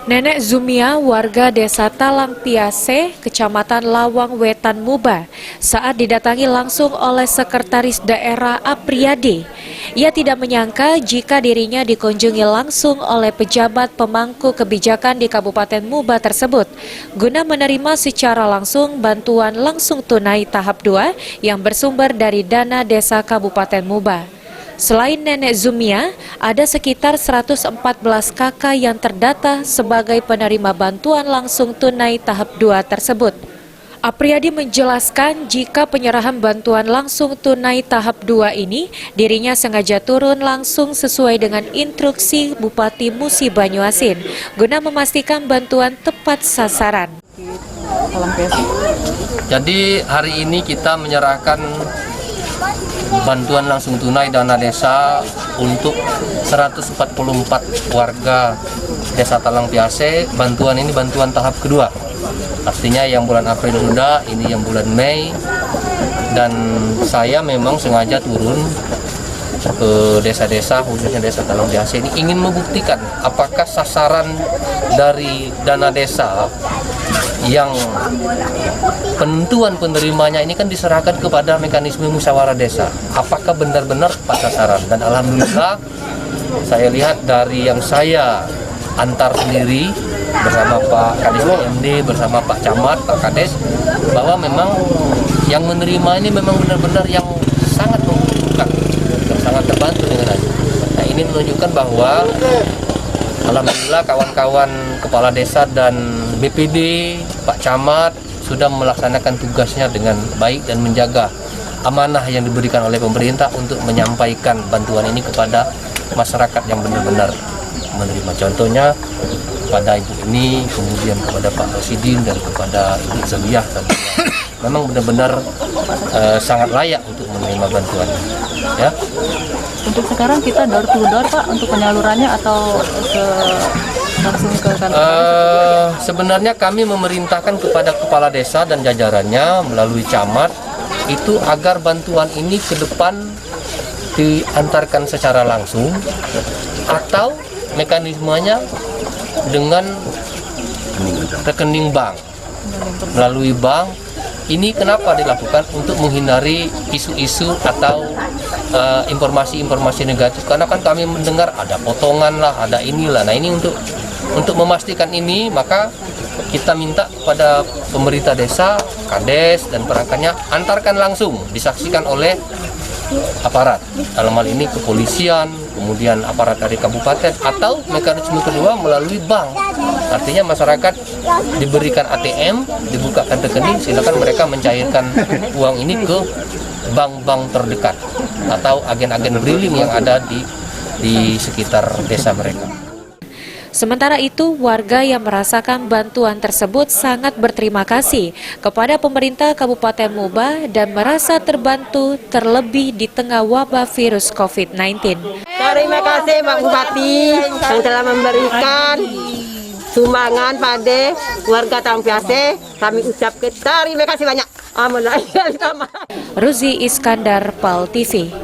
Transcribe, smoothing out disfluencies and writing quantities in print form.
Nenek Zumia, warga desa Talang Piase, Kecamatan Lawang Wetan, Muba, saat didatangi langsung oleh Sekretaris Daerah Apriyadi. Ia tidak menyangka jika dirinya dikunjungi langsung oleh pejabat pemangku kebijakan di Kabupaten Muba tersebut, guna menerima secara langsung bantuan langsung tunai tahap 2 yang bersumber dari dana desa Kabupaten Muba. Selain Nenek Zumia, ada sekitar 114 kakak yang terdata sebagai penerima bantuan langsung tunai tahap 2 tersebut. Apriyadi menjelaskan jika penyerahan bantuan langsung tunai tahap 2 ini, dirinya sengaja turun langsung sesuai dengan instruksi Bupati Musi Banyuasin, guna memastikan bantuan tepat sasaran. Jadi hari ini kita menyerahkan bantuan langsung tunai dana desa untuk 144 warga desa Talang Piase. Bantuan ini bantuan tahap kedua, artinya yang bulan April sudah, ini yang bulan Mei. Dan saya memang sengaja turun ke desa-desa, khususnya desa Talang Piase ini, ingin membuktikan apakah sasaran dari dana desa yang penentuan penerimanya ini kan diserahkan kepada mekanisme musyawarah desa, apakah benar-benar tepat sasaran. Dan alhamdulillah saya lihat dari yang saya antar sendiri bersama Pak Kades PMD, bersama Pak Camat, Pak Kades, bahwa memang yang menerima ini memang benar-benar yang sangat membutuhkan dan sangat terbantu dengan hal. Nah, ini menunjukkan bahwa alhamdulillah kawan-kawan kepala desa dan BPD, Pak Camat sudah melaksanakan tugasnya dengan baik dan menjaga amanah yang diberikan oleh pemerintah untuk menyampaikan bantuan ini kepada masyarakat yang benar-benar menerima. Contohnya kepada ibu ini, kemudian kepada Pak Rosidin dan kepada Ibu Zaliyah tadi, memang benar-benar sangat layak untuk menerima bantuan. Ya. Untuk sekarang kita door to door, Pak, untuk penyalurannya atau langsung ke kantor? Sebenarnya kami memerintahkan kepada kepala desa dan jajarannya melalui camat itu agar bantuan ini ke depan diantarkan secara langsung atau mekanismenya dengan rekening bank, melalui bank. Ini kenapa dilakukan? Untuk menghindari isu-isu atau informasi-informasi negatif, karena kan kami mendengar ada potongan lah, ada inilah. Nah, ini untuk memastikan ini, maka kita minta kepada pemerintah desa, Kades dan perangkatnya antarkan langsung, disaksikan oleh aparat, dalam hal ini kepolisian, kemudian aparat dari kabupaten, atau mekanisme kedua melalui bank. Artinya masyarakat diberikan ATM, dibukakan rekening, silakan mereka mencairkan uang ini ke bank-bank terdekat atau agen-agen briling yang ada di sekitar desa mereka. Sementara itu, warga yang merasakan bantuan tersebut sangat berterima kasih kepada pemerintah Kabupaten Muba dan merasa terbantu terlebih di tengah wabah virus COVID-19. Terima kasih Pak Bupati yang telah memberikan sumbangan pada warga Talang Piase. Kami ucapkan terima kasih banyak. Ruzi Iskandar, PAL TV.